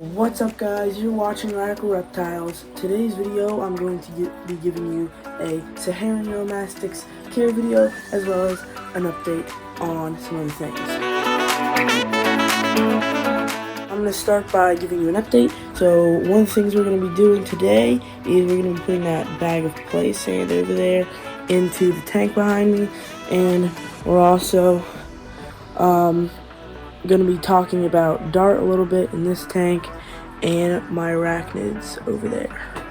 What's up guys, you're watching Radical Reptiles. Today's video I'm going to be giving you a Saharan uromastyx care video as well as an update on some other things. I'm going to start by giving you an update. So one of the things we're going to be doing today is we're going to be putting that bag of play sand over there into the tank behind me, and we're also going to be talking about Dart a little bit in this tank and my arachnids over there.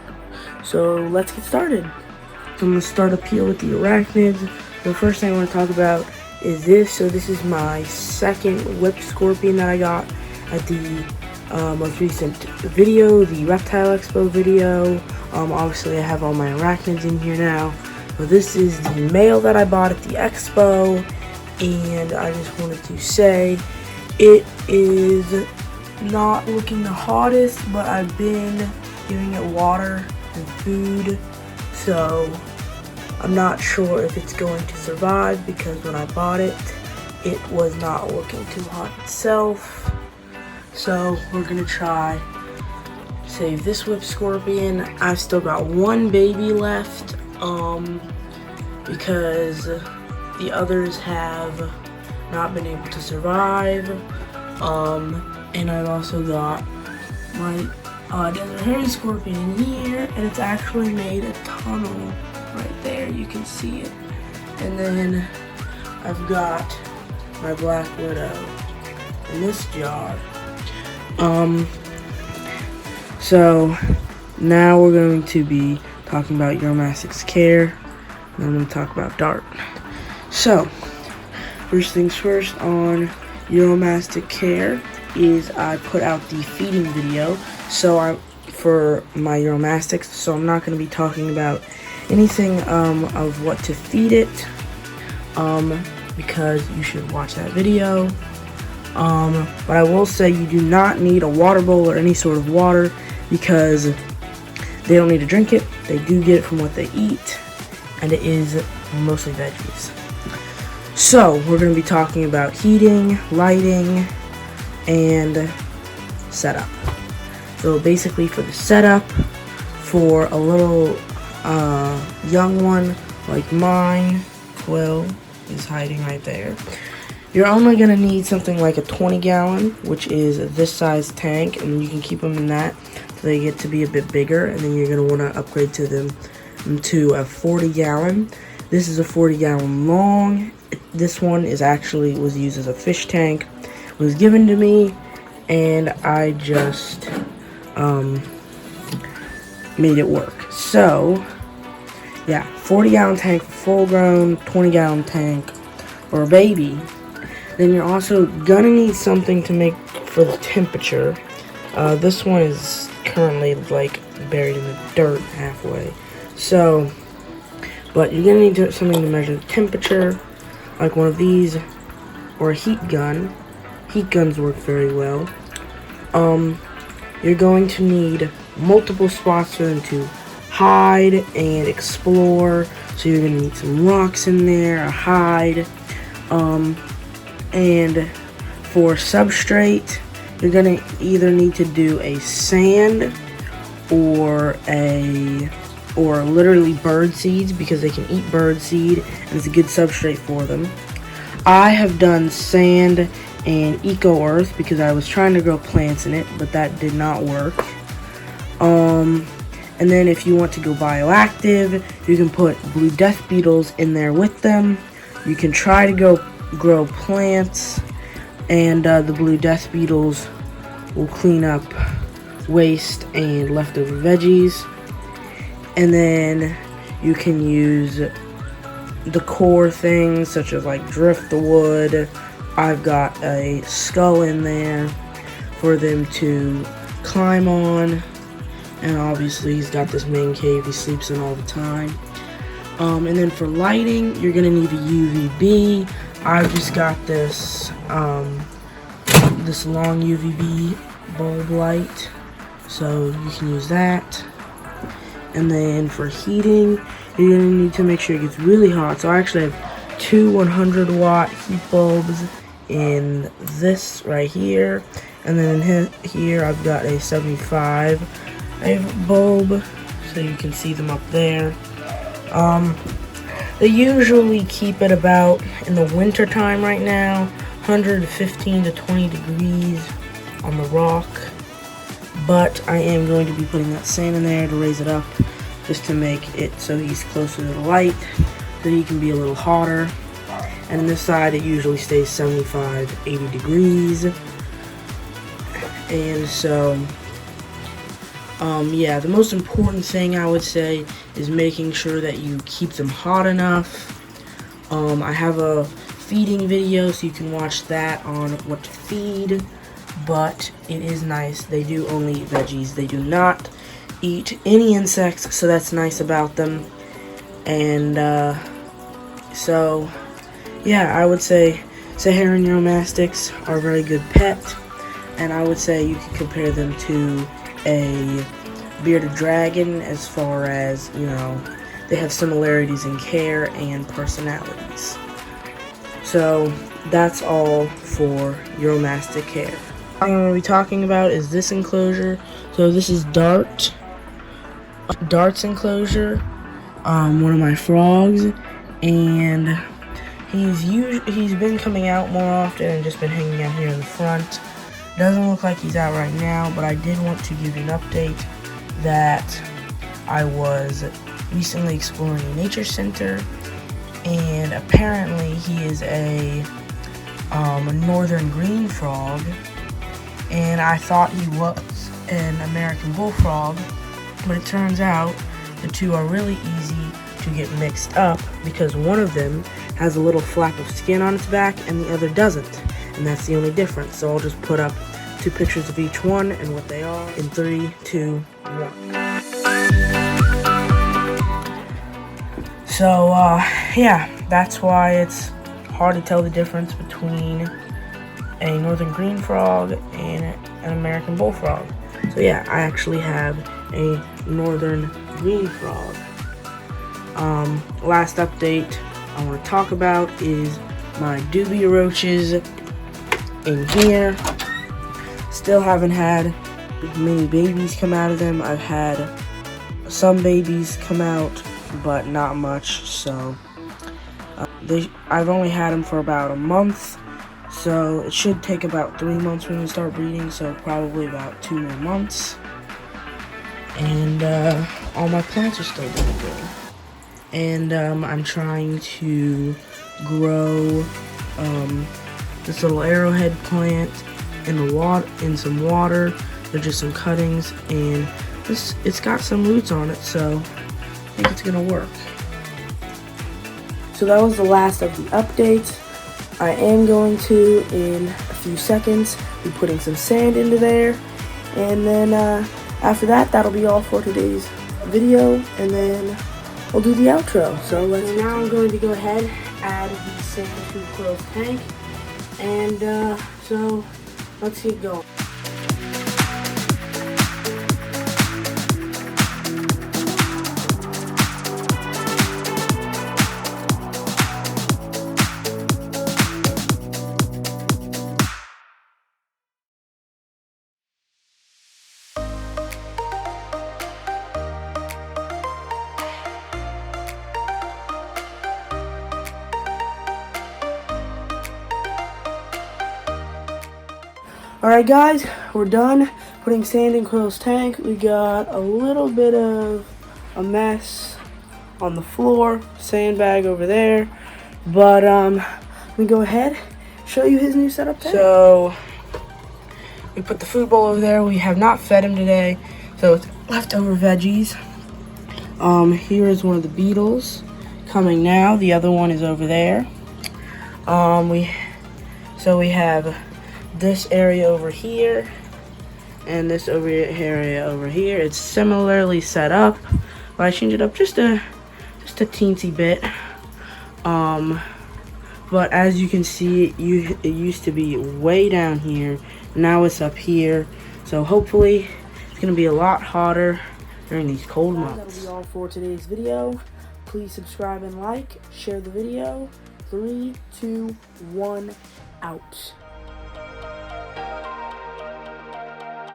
So let's get started. So I'm going to start up here with the arachnids. The first thing I want to talk about is this. So this is my second whip scorpion that I got at the most recent video, the Reptile Expo video. Obviously I have all my arachnids in here now. But this is the male that I bought at the expo, and I just wanted to say it is not looking the hottest, but I've been giving it water and food, so I'm not sure if it's going to survive, because when I bought it, it was not looking too hot itself. So we're gonna try to save this whip scorpion. I've still got one baby left, because the others have not been able to survive. And I've also got my desert hairy scorpion in here, and it's actually made a tunnel right there, you can see it. And then I've got my black widow in this jar. So now we're going to be talking about uromastyx care, and I'm going to talk about Dart. So first things first on uromastyx care is I put out the feeding video for my uromastyx, so I'm not going to be talking about anything of what to feed it, because you should watch that video. But I will say you do not need a water bowl or any sort of water, because they don't need to drink it. They do get it from what they eat, and it is mostly veggies. So we're going to be talking about heating, lighting, and setup. So basically for the setup, for a little young one like mine, Quill is hiding right there, you're only going to need something like a 20-gallon, which is this size tank, and you can keep them in that so they get to be a bit bigger, and then you're going to want to upgrade to them to a 40-gallon. This is a 40-gallon long. This one was used as a fish tank. It was given to me, and I just made it work. So yeah, 40-gallon tank for full grown, 20-gallon tank for a baby. Then you're also gonna need something to make for the temperature. This one is currently like buried in the dirt halfway. So, but you're gonna need something to measure the temperature, like one of these, or a heat gun. Heat guns work very well. You're going to need multiple spots for them to hide and explore. So you're gonna need some rocks in there, a hide, and for substrate, you're gonna either need to do a sand or literally bird seeds, because they can eat bird seed and it's a good substrate for them. I have done sand and eco earth because I was trying to grow plants in it, but that did not work. And then if you want to go bioactive, you can put blue death beetles in there with them. You can try to grow plants, and the blue death beetles will clean up waste and leftover veggies. And then you can use the core things, such as like driftwood. I've got a skull in there for them to climb on, and obviously he's got this main cave he sleeps in all the time. And then for lighting, you're gonna need a UVB. I've just got this this long UVB bulb light, so you can use that. And then for heating, you're gonna need to make sure it gets really hot. So I actually have two 100-watt heat bulbs in this right here, And then here I've got a 75 favorite bulb, so you can see them up there. They usually keep it about, in the winter time right now, 115 to 20 degrees on the rock. But I am going to be putting that sand in there to raise it up, just to make it so he's closer to the light, so he can be a little hotter. And on this side it usually stays 75, 80 degrees. And so, yeah, the most important thing I would say is making sure that you keep them hot enough. I have a feeding video, so you can watch that on what to feed. But it is nice. They do only eat veggies. They do not eat any insects, so that's nice about them. And so, yeah, I would say Saharan uromastyx are a very good pet. And I would say you can compare them to a bearded dragon as far as, you know, they have similarities in care and personalities. So that's all for uromastic care. What I'm going to be talking about is this enclosure. So this is Dart's enclosure, one of my frogs, and he's been coming out more often and just been hanging out here in the front. Doesn't look like he's out right now, but I did want to give you an update that I was recently exploring a nature center, and apparently he is a northern green frog, and I thought he was an American bullfrog, but it turns out the two are really easy to get mixed up because one of them has a little flap of skin on its back and the other doesn't, and that's the only difference. So I'll just put up 2 pictures of each one and what they are in 3, 2, 1. So, yeah, that's why it's hard to tell the difference between a northern green frog and an American bullfrog. So yeah, I actually have a northern green frog. Last update I want to talk about is my dubia roaches in here. Still haven't had many babies come out of them. I've had some babies come out, but not much. So I've only had them for about a month, so it should take about 3 months for them to start breeding, so probably about 2 more months. And all my plants are still doing good. And I'm trying to grow this little arrowhead plant in some water. They're just some cuttings, and it's got some roots on it, so I think it's gonna work. So that was the last of the updates. I am going to, in a few seconds, be putting some sand into there, and then after that, that'll be all for today's video, and then we'll do the outro. So now I'm going to go ahead, add the sand to the closed tank, and so let's get going. Alright guys, we're done putting sand in Quill's tank. We got a little bit of a mess on the floor, sandbag over there, but let me go ahead, show you his new setup tank. So we put the food bowl over there. We have not fed him today, so it's leftover veggies. Here is one of the beetles coming now. The other one is over there. We have this area over here and this area over here. It's similarly set up, but I changed it up just a teensy bit. But as you can see, it used to be way down here. Now it's up here. So hopefully it's gonna be a lot hotter during these cold months. That'll be all for today's video. Please subscribe and like, share the video. 3, 2, 1, out.